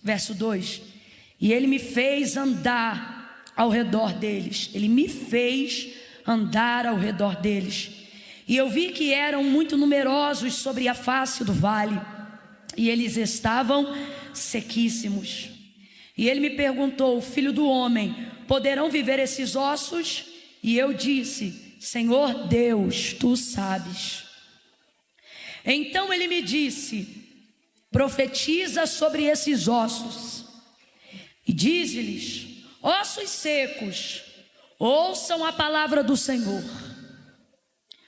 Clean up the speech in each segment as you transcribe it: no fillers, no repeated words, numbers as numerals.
Verso 2: e ele me fez andar ao redor deles. Ele me fez andar ao redor deles. E eu vi que eram muito numerosos sobre a face do vale, e eles estavam sequíssimos. E ele me perguntou: filho do homem, poderão viver esses ossos? E eu disse: Senhor Deus, tu sabes. Então ele me disse: profetiza sobre esses ossos e dize-lhes: ossos secos, ouçam a palavra do Senhor.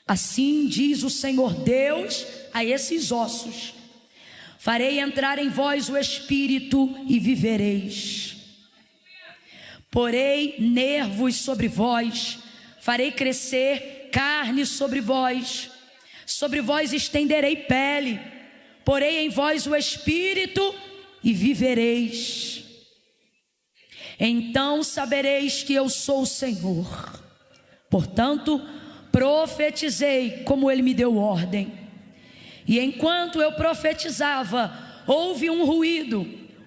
Assim diz o Senhor Deus a esses ossos: farei entrar em vós o Espírito e vivereis. Porei nervos sobre vós, farei crescer carne sobre vós estenderei pele, porei em vós o Espírito e vivereis. Então sabereis que eu sou o Senhor. Portanto, profetizei como ele me deu ordem. E enquanto eu profetizava, houve um ruído,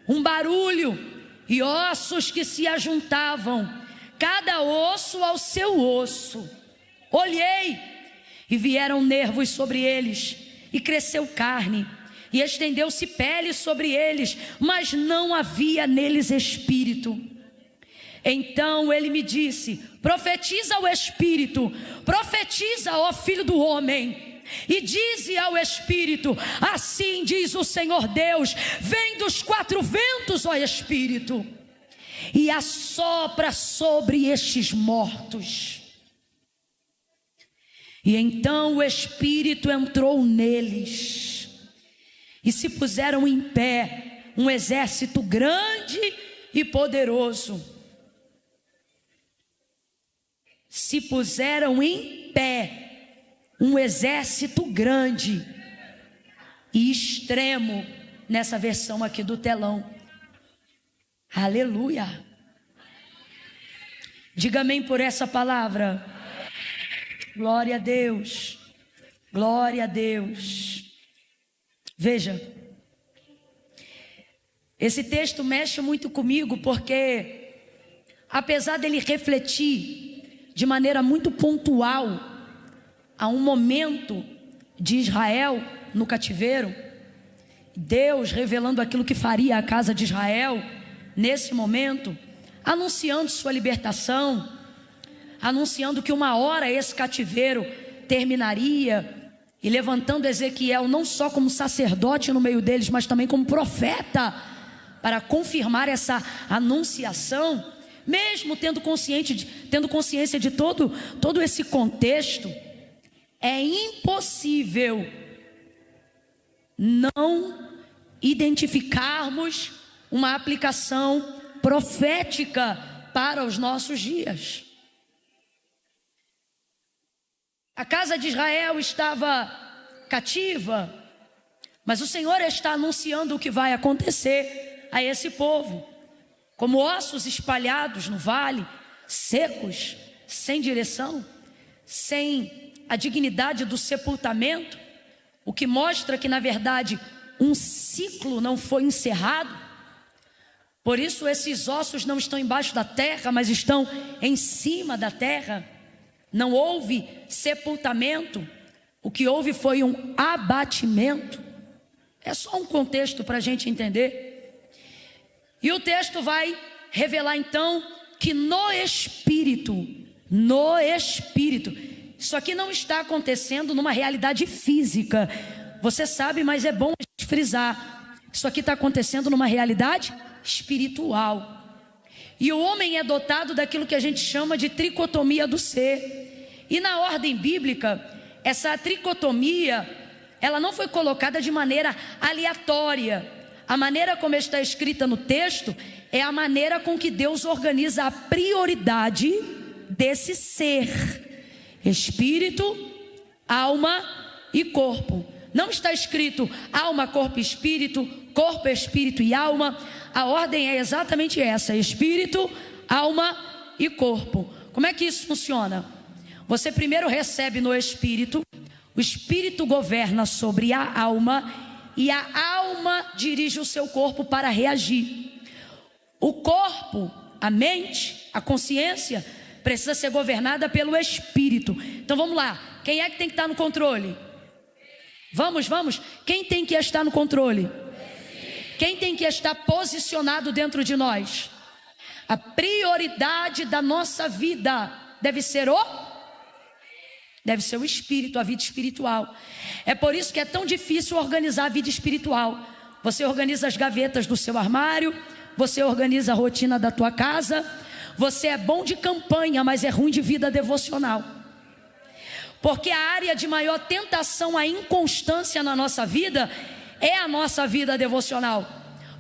um barulho, e ossos que se ajuntavam, cada osso ao seu osso. Olhei, e vieram nervos sobre eles, e cresceu carne, e estendeu-se pele sobre eles, mas não havia neles espírito. Então ele me disse: profetiza ao Espírito, profetiza, ó filho do homem, e dize ao Espírito: assim diz o Senhor Deus, vem dos quatro ventos, ó Espírito, e assopra sobre estes mortos. E então o Espírito entrou neles, e se puseram em pé um exército grande e poderoso. Se puseram em pé um exército grande e extremo, nessa versão aqui do telão. Aleluia. Diga amém por essa palavra. Glória a Deus. Glória a Deus. Veja, esse texto mexe muito comigo, porque apesar dele refletir de maneira muito pontual a um momento de Israel no cativeiro, Deus revelando aquilo que faria a casa de Israel nesse momento, anunciando sua libertação, anunciando que uma hora esse cativeiro terminaria, e levantando Ezequiel não só como sacerdote no meio deles, mas também como profeta, para confirmar essa anunciação. Mesmo tendo consciência de todo esse contexto, é impossível não identificarmos uma aplicação profética para os nossos dias. A casa de Israel estava cativa, mas o Senhor está anunciando o que vai acontecer a esse povo. Como ossos espalhados no vale, secos, sem direção, sem a dignidade do sepultamento, o que mostra que na verdade um ciclo não foi encerrado. Por isso esses ossos não estão embaixo da terra, mas estão em cima da terra. Não houve sepultamento, o que houve foi um abatimento. É só um contexto para a gente entender. E o texto vai revelar então que no Espírito, isso aqui não está acontecendo numa realidade física. Você sabe, mas é bom a gente frisar. Isso aqui está acontecendo numa realidade espiritual. E o homem é dotado daquilo que a gente chama de tricotomia do ser. E na ordem bíblica, essa tricotomia, ela não foi colocada de maneira aleatória. A maneira como está escrita no texto é a maneira com que Deus organiza a prioridade desse ser: espírito, alma e corpo. Não está escrito alma, corpo, espírito e alma. A ordem é exatamente essa: espírito, alma e corpo. Como é que isso funciona? Você primeiro recebe no espírito, o espírito governa sobre a alma, e a alma dirige o seu corpo para reagir. O corpo, a mente, a consciência precisa ser governada pelo Espírito. Então vamos lá, quem é que tem que estar no controle? Vamos, quem tem que estar no controle? Quem tem que estar posicionado dentro de nós? A prioridade da nossa vida deve ser o Espírito, a vida espiritual. É por isso que é tão difícil organizar a vida espiritual. Você organiza as gavetas do seu armário, você organiza a rotina da tua casa. Você é bom de campanha, mas é ruim de vida devocional. Porque a área de maior tentação à inconstância na nossa vida é a nossa vida devocional.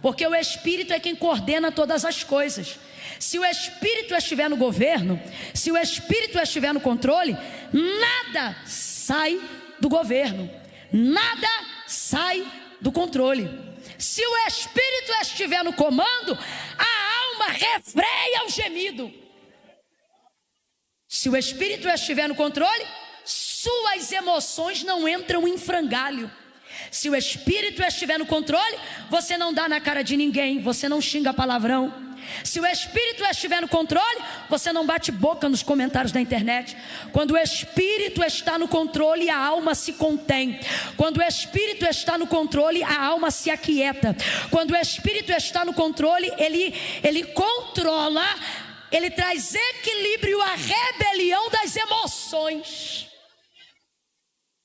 Porque o Espírito é quem coordena todas as coisas. Se o Espírito estiver no governo, se o Espírito estiver no controle, nada sai do governo, nada sai do controle. Se o Espírito estiver no comando, a alma refreia o gemido. Se o Espírito estiver no controle, suas emoções não entram em frangalho. Se o Espírito estiver no controle, você não dá na cara de ninguém, você não xinga palavrão. Se o Espírito estiver no controle, você não bate boca nos comentários da internet. Quando o Espírito está no controle, a alma se contém. Quando o Espírito está no controle, a alma se aquieta. Quando o Espírito está no controle, ele controla, ele traz equilíbrio à rebelião das emoções.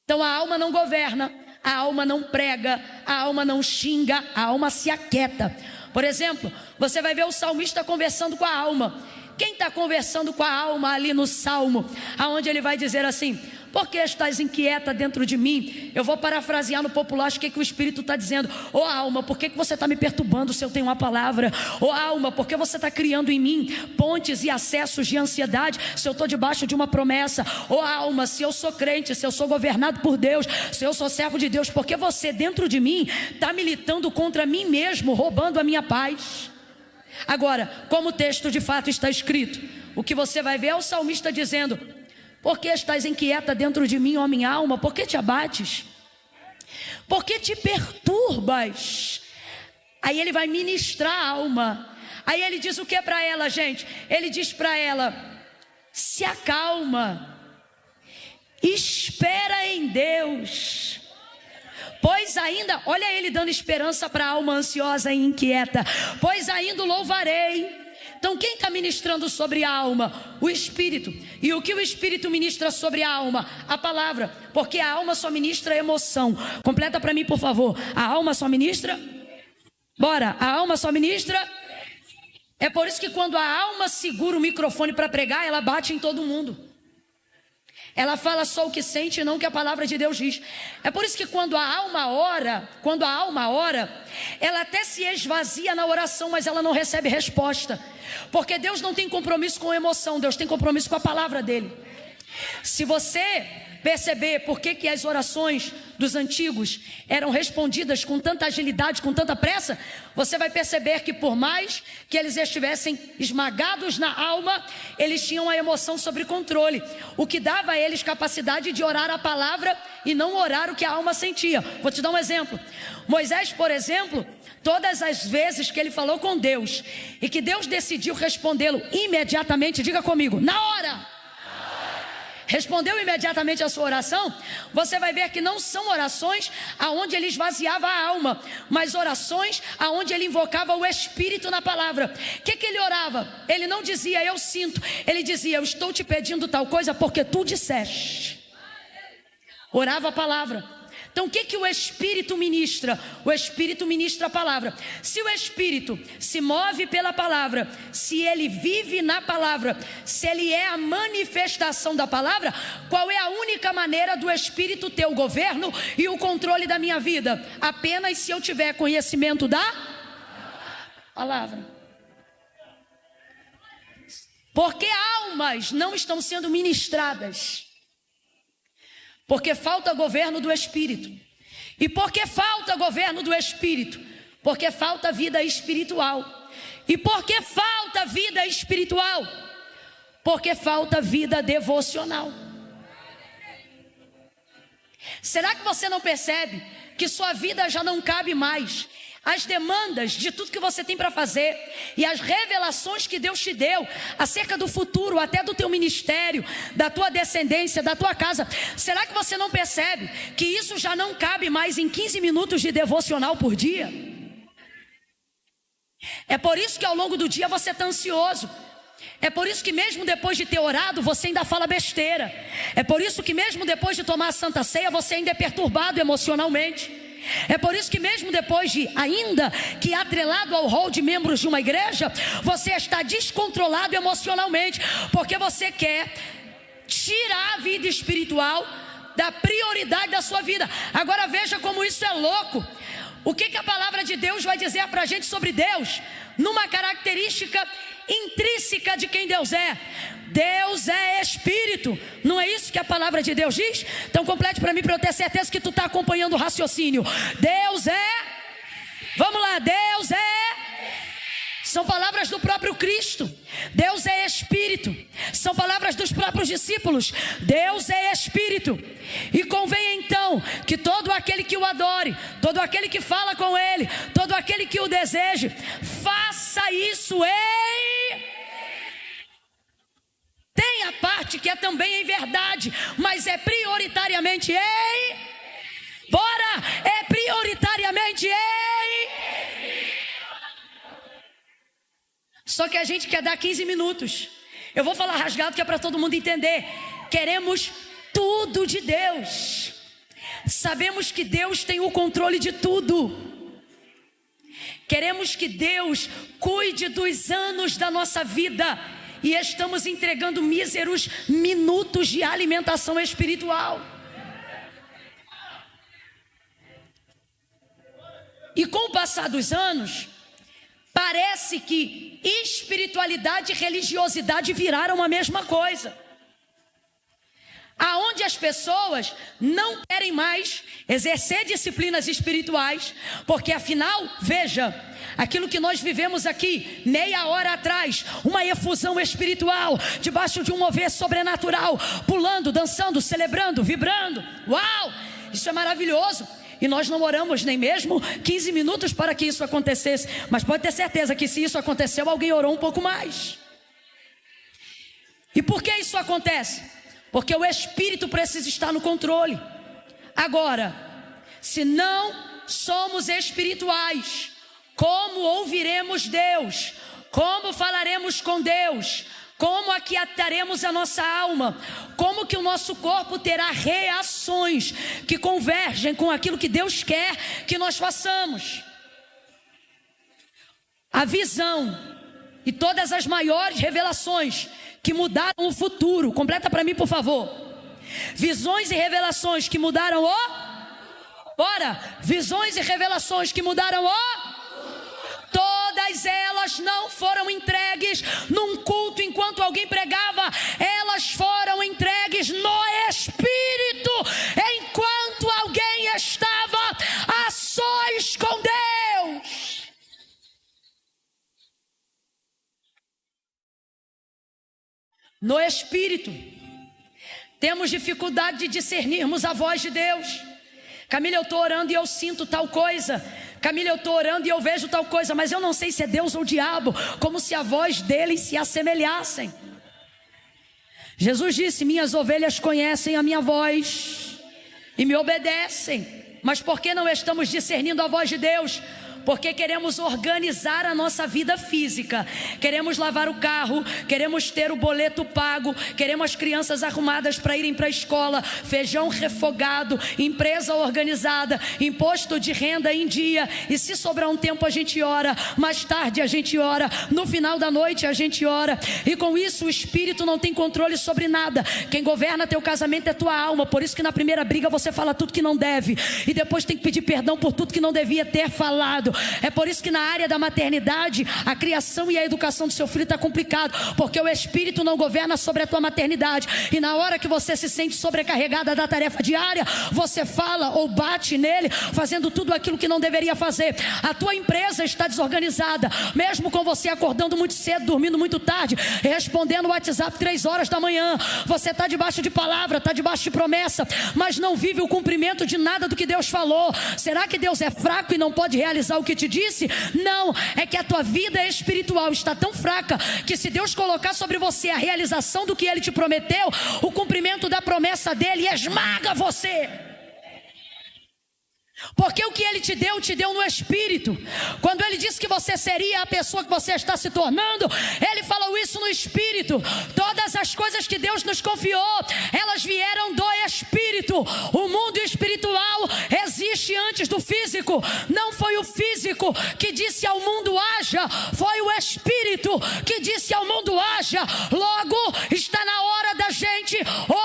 Então a alma não governa, a alma não prega, a alma não xinga, a alma se aquieta. Por exemplo, você vai ver o salmista conversando com a alma. Quem está conversando com a alma ali no salmo? Aonde ele vai dizer assim: por que estás inquieta dentro de mim? Eu vou parafrasear no popular, acho que o Espírito está dizendo: ô alma, por que você está me perturbando se eu tenho uma palavra? Ô alma, por que você está criando em mim pontes e acessos de ansiedade se eu estou debaixo de uma promessa? Ô alma, se eu sou crente, se eu sou governado por Deus, se eu sou servo de Deus, por que você dentro de mim está militando contra mim mesmo, roubando a minha paz? Agora, como o texto de fato está escrito, o que você vai ver é o salmista dizendo: por que estás inquieta dentro de mim, ó minha alma? Por que te abates? Por que te perturbas? Aí ele vai ministrar a alma. Aí ele diz o que para ela, gente? Ele diz para ela: se acalma, espera em Deus. Pois ainda, olha ele dando esperança para a alma ansiosa e inquieta. Pois ainda o louvarei. Então quem está ministrando sobre a alma? O Espírito. E o que o Espírito ministra sobre a alma? A palavra. Porque a alma só ministra emoção. Completa para mim, por favor. A alma só ministra? Bora, a alma só ministra? É por isso que quando a alma segura o microfone para pregar, ela bate em todo mundo. Ela fala só o que sente e não o que a palavra de Deus diz. É por isso que quando a alma ora, ela até se esvazia na oração, mas ela não recebe resposta. Porque Deus não tem compromisso com emoção, Deus tem compromisso com a palavra dele. Se você perceber por que as orações dos antigos eram respondidas com tanta agilidade, com tanta pressa, você vai perceber que por mais que eles estivessem esmagados na alma, eles tinham a emoção sob controle, o que dava a eles capacidade de orar a palavra e não orar o que a alma sentia. Vou te dar um exemplo. Moisés, por exemplo, todas as vezes que ele falou com Deus e que Deus decidiu respondê-lo imediatamente, diga comigo, na hora, respondeu imediatamente a sua oração, você vai ver que não são orações aonde ele esvaziava a alma, mas orações aonde ele invocava o Espírito na palavra. O que ele orava? Ele não dizia eu sinto, ele dizia eu estou te pedindo tal coisa porque tu disseste. Orava a palavra. Então o que o Espírito ministra? O Espírito ministra a palavra. Se o Espírito se move pela palavra, se ele vive na palavra, se ele é a manifestação da palavra, qual é a única maneira do Espírito ter o governo e o controle da minha vida? Apenas se eu tiver conhecimento da palavra. Porque almas não estão sendo ministradas, porque falta governo do Espírito. E por que falta governo do Espírito? Porque falta vida espiritual. E por que falta vida espiritual? Porque falta vida devocional. Será que você não percebe que sua vida já não cabe mais as demandas de tudo que você tem para fazer e as revelações que Deus te deu acerca do futuro, até do teu ministério, da tua descendência, da tua casa, será que você não percebe que isso já não cabe mais em 15 minutos de devocional por dia? É por isso que ao longo do dia você está ansioso. É por isso que mesmo depois de ter orado, você ainda fala besteira. É por isso que mesmo depois de tomar a Santa Ceia, você ainda é perturbado emocionalmente. É por isso que mesmo depois de, ainda que atrelado ao rol de membros de uma igreja, você está descontrolado emocionalmente, porque você quer tirar a vida espiritual da prioridade da sua vida. Agora veja como isso é louco. O que a palavra de Deus vai dizer para a gente sobre Deus? Numa característica intrínseca de quem Deus é. Deus é espírito. Não é isso que a palavra de Deus diz? Então complete para mim, para eu ter certeza que tu está acompanhando o raciocínio. Deus é... Vamos lá, Deus é... São palavras do próprio Cristo. Deus é espírito. São palavras dos próprios discípulos. Deus é espírito. E convém então que todo aquele que o adore, todo aquele que fala com ele, todo aquele que o deseje, faça isso em... Tem a parte que é também em verdade, mas é prioritariamente em... Bora! É prioritariamente em... Só que a gente quer dar 15 minutos. Eu vou falar rasgado que é para todo mundo entender. Queremos tudo de Deus. Sabemos que Deus tem o controle de tudo. Queremos que Deus cuide dos anos da nossa vida. E estamos entregando míseros minutos de alimentação espiritual. E com o passar dos anos, parece que espiritualidade e religiosidade viraram a mesma coisa. Aonde as pessoas não querem mais exercer disciplinas espirituais, porque afinal, veja, aquilo que nós vivemos aqui, meia hora atrás, uma efusão espiritual, debaixo de um mover sobrenatural, pulando, dançando, celebrando, vibrando, uau, isso é maravilhoso. E nós não oramos nem mesmo 15 minutos para que isso acontecesse. Mas pode ter certeza que se isso aconteceu, alguém orou um pouco mais. E por que isso acontece? Porque o Espírito precisa estar no controle. Agora, se não somos espirituais, como ouviremos Deus? Como falaremos com Deus? Como aquietaremos a nossa alma? Como que o nosso corpo terá reações que convergem com aquilo que Deus quer que nós façamos? A visão e todas as maiores revelações que mudaram o futuro. Completa para mim, por favor. Visões e revelações que mudaram o... Bora! Visões e revelações que mudaram o... Todas elas não foram entregues num culto enquanto alguém pregava. Elas foram entregues no Espírito, enquanto alguém estava a sós com Deus. No Espírito, temos dificuldade de discernirmos a voz de Deus. Camila, eu estou orando e eu sinto tal coisa. Camila, eu estou orando e eu vejo tal coisa, mas eu não sei se é Deus ou o diabo, como se a voz deles se assemelhassem. Jesus disse: minhas ovelhas conhecem a minha voz e me obedecem. Mas por que não estamos discernindo a voz de Deus? Porque queremos organizar a nossa vida física, queremos lavar o carro, queremos ter o boleto pago, queremos as crianças arrumadas para irem para a escola, feijão refogado, empresa organizada, imposto de renda em dia. E se sobrar um tempo a gente ora, mais tarde a gente ora, no final da noite a gente ora. E com isso o Espírito não tem controle sobre nada. Quem governa teu casamento é tua alma. Por isso que na primeira briga você fala tudo que não deve, e depois tem que pedir perdão por tudo que não devia ter falado. É por isso que na área da maternidade, a criação e a educação do seu filho está complicado, porque o Espírito não governa sobre a tua maternidade. E na hora que você se sente sobrecarregada da tarefa diária, você fala ou bate nele, fazendo tudo aquilo que não deveria fazer. A tua empresa está desorganizada, mesmo com você acordando muito cedo, dormindo muito tarde, respondendo o WhatsApp 3 horas da manhã. Você está debaixo de palavra, está debaixo de promessa, mas não vive o cumprimento de nada do que Deus falou. Será que Deus é fraco e não pode realizar o que te disse? Não, é que a tua vida espiritual está tão fraca que se Deus colocar sobre você a realização do que Ele te prometeu, o cumprimento da promessa dEle esmaga você. Porque o que Ele te deu no Espírito. Quando Ele disse que você seria a pessoa que você está se tornando, Ele falou isso no Espírito. Todas as coisas que Deus nos confiou, elas vieram do Espírito. O mundo espiritual existe antes do físico. Não foi o físico que disse ao mundo haja, foi o Espírito que disse ao mundo haja. Logo, está na hora da gente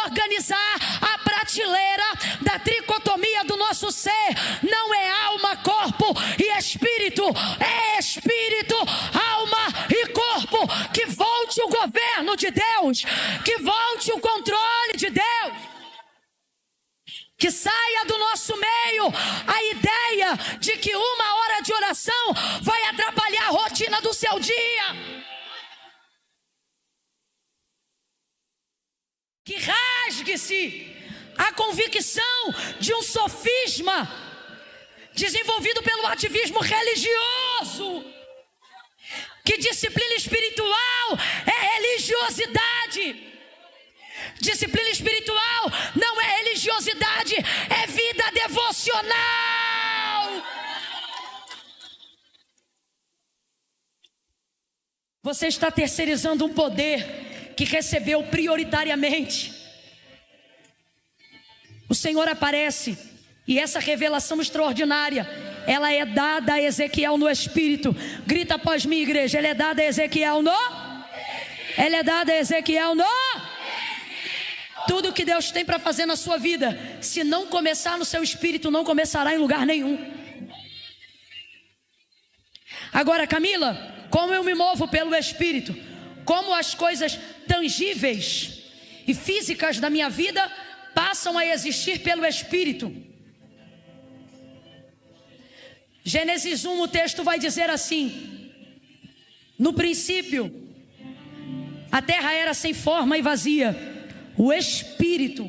organizar a prateleira da tricotomia do nosso ser. Não é alma, corpo e espírito, é espírito, alma e corpo. Que volte o governo de Deus, que volte o controle de Deus, que saia do nosso meio a ideia de que 1 hora de oração vai atrapalhar a rotina do seu dia. Que rasgue-se a convicção de um sofisma desenvolvido pelo ativismo religioso, que disciplina espiritual é religiosidade. Disciplina espiritual não é religiosidade, é vida devocional. Você está terceirizando um poder que recebeu prioritariamente. O Senhor aparece. E essa revelação extraordinária, ela é dada a Ezequiel no Espírito. Grita após mim, igreja. Ela é dada a Ezequiel no? Ela é dada a Ezequiel no? Tudo que Deus tem para fazer na sua vida, se não começar no seu espírito, não começará em lugar nenhum. Agora, Camila, como eu me movo pelo Espírito? Como as coisas tangíveis e físicas da minha vida passam a existir pelo Espírito? Gênesis 1, o texto vai dizer assim: no princípio, a terra era sem forma e vazia. O Espírito,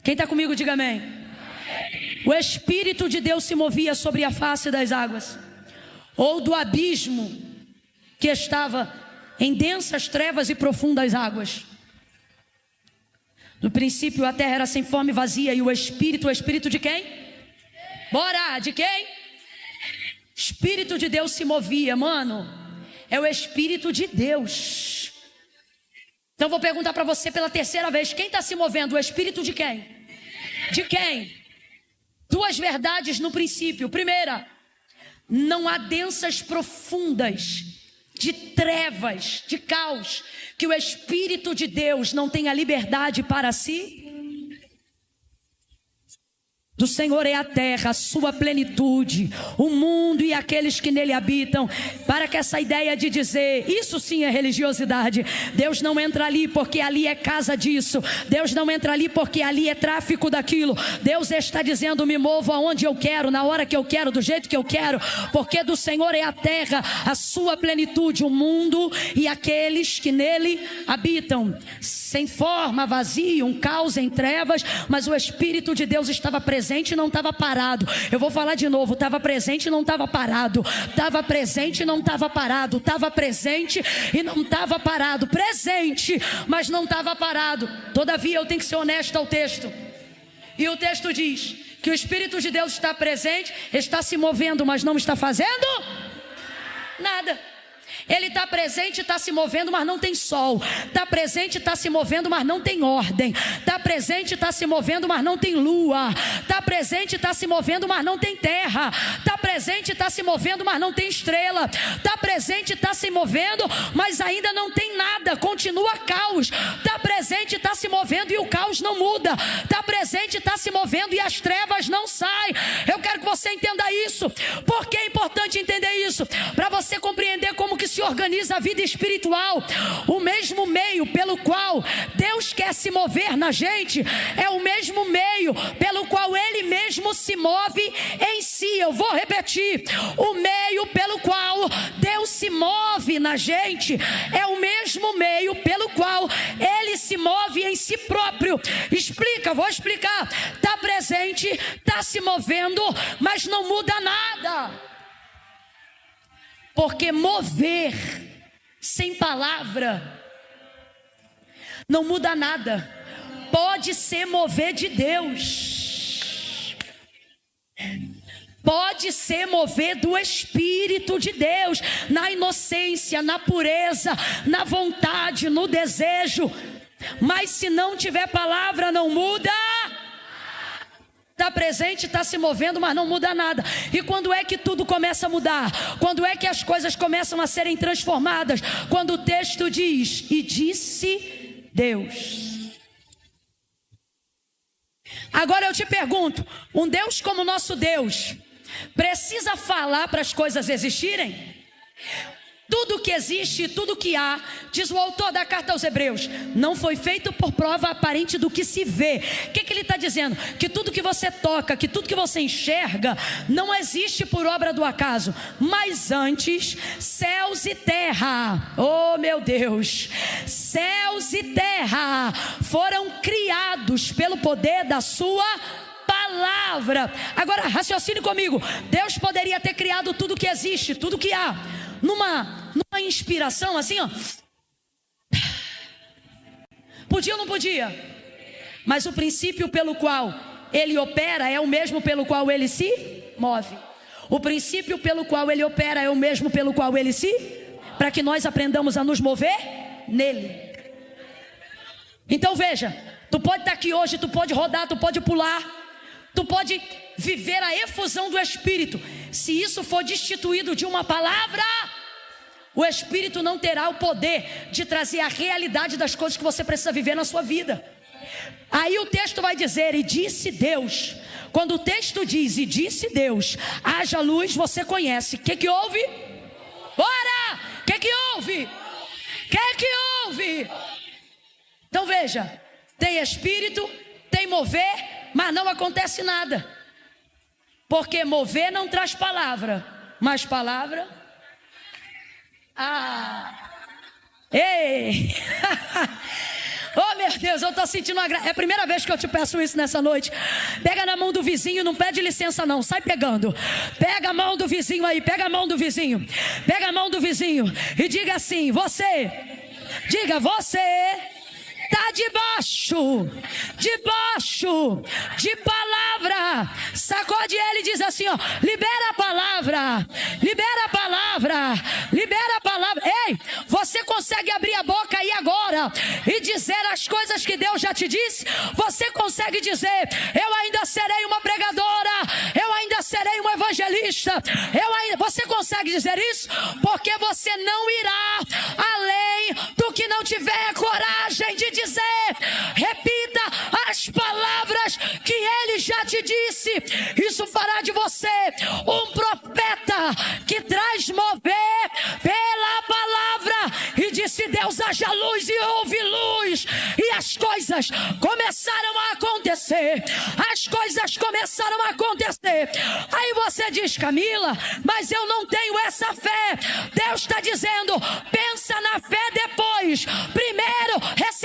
quem está comigo, diga amém. O Espírito de Deus se movia sobre a face das águas, ou do abismo que estava em densas trevas e profundas águas. No princípio, a terra era sem forma e vazia, e o Espírito de quem? Bora, de quem? Espírito de Deus se movia, mano. É o Espírito de Deus. Então vou perguntar para você pela terceira vez: quem está se movendo? O Espírito de quem? De quem? Duas verdades no princípio. Primeira, não há densas profundas de trevas, de caos, que o Espírito de Deus não tenha liberdade para si. Do Senhor é a terra, a sua plenitude, o mundo e aqueles que nele habitam. Para que essa ideia de dizer, isso sim é religiosidade. Deus não entra ali porque ali é casa disso. Deus não entra ali porque ali é tráfico daquilo. Deus está dizendo, me movo aonde eu quero, na hora que eu quero, do jeito que eu quero. Porque do Senhor é a terra, a sua plenitude, o mundo e aqueles que nele habitam. Sem forma, vazio, um caos em trevas, mas o Espírito de Deus estava presente e não estava parado. Eu vou falar de novo: estava presente e não estava parado. Estava presente e não estava parado. Estava presente e não estava parado. Presente, mas não estava parado. Todavia eu tenho que ser honesto ao texto. E o texto diz que o Espírito de Deus está presente, está se movendo, mas não está fazendo nada. Ele está presente e está se movendo, mas não tem sol. Está presente e está se movendo, mas não tem ordem. Está presente e está se movendo, mas não tem lua. Está presente e está se movendo, mas não tem terra. Está presente e está se movendo, mas não tem estrela. Está presente e está se movendo, mas ainda não tem nada. Continua caos. Está presente e está se movendo e o caos não muda. Está presente e está se movendo e as trevas não saem. Eu quero que você entenda isso. Por que é importante entender isso? Para você compreender como que se organiza a vida espiritual. O mesmo meio pelo qual Deus quer se mover na gente é o mesmo meio pelo qual Ele mesmo se move em si. Eu vou repetir: o meio pelo qual Deus se move move na gente é o mesmo meio pelo qual Ele se move em si próprio. Explica, vou explicar. Está presente, está se movendo, mas não muda nada. Porque mover sem palavra não muda nada. Pode ser mover de Deus, pode ser mover do Espírito de Deus, na inocência, na pureza, na vontade, no desejo. Mas se não tiver palavra, não muda. Está presente, está se movendo, mas não muda nada. E quando é que tudo começa a mudar? Quando é que as coisas começam a serem transformadas? Quando o texto diz: e disse Deus. Agora eu te pergunto, um Deus como o nosso Deus precisa falar para as coisas existirem? Tudo que existe, tudo que há, diz o autor da carta aos Hebreus, não foi feito por prova aparente do que se vê. O que ele está dizendo? Que tudo que você toca, que tudo que você enxerga, não existe por obra do acaso. Mas antes, céus e terra, oh meu Deus, céus e terra foram criados pelo poder da sua palavra. Agora raciocine comigo. Deus poderia ter criado tudo que existe, tudo que há, numa inspiração assim, ó. Podia ou não podia? Mas o princípio pelo qual Ele opera é o mesmo pelo qual Ele se move. O princípio pelo qual Ele opera é o mesmo pelo qual Ele se... Para que nós aprendamos a nos mover nele. Então veja, tu pode estar aqui hoje, tu pode rodar, tu pode pular, tu pode viver a efusão do Espírito. Se isso for destituído de uma palavra, o Espírito não terá o poder de trazer a realidade das coisas que você precisa viver na sua vida. Aí o texto vai dizer: e disse Deus. Quando o texto diz e disse Deus, haja luz, você conhece. O que que houve? Ora! O que que houve? O que que houve? Então veja, tem Espírito, tem mover, mas não acontece nada. Porque mover não traz palavra, mas palavra... Ei! Oh meu Deus, eu estou sentindo uma graça. É a primeira vez que eu te peço isso nessa noite. Pega na mão do vizinho, não pede licença não, sai pegando. Pega a mão do vizinho aí, pega a mão do vizinho. Pega a mão do vizinho e diga assim: você, diga, você está debaixo de palavra. Sacode ele e diz assim, ó: libera a palavra, libera a palavra, libera a palavra. Ei, você consegue abrir a boca aí agora e dizer as coisas que Deus já te disse? Você consegue dizer: eu ainda serei uma pregadora, eu ainda serei um evangelista, você consegue dizer isso? Porque você não irá além do que não tiver coragem de dizer. Repita as palavras que Ele já te disse. Isso fará de você um profeta que traz mover pela palavra. E disse Deus: haja luz, e houve luz. E as coisas começaram a acontecer. As coisas começaram a acontecer. Aí você diz: Camila, mas eu não tenho essa fé. Deus está dizendo: pensa na fé depois. Primeiro, recebe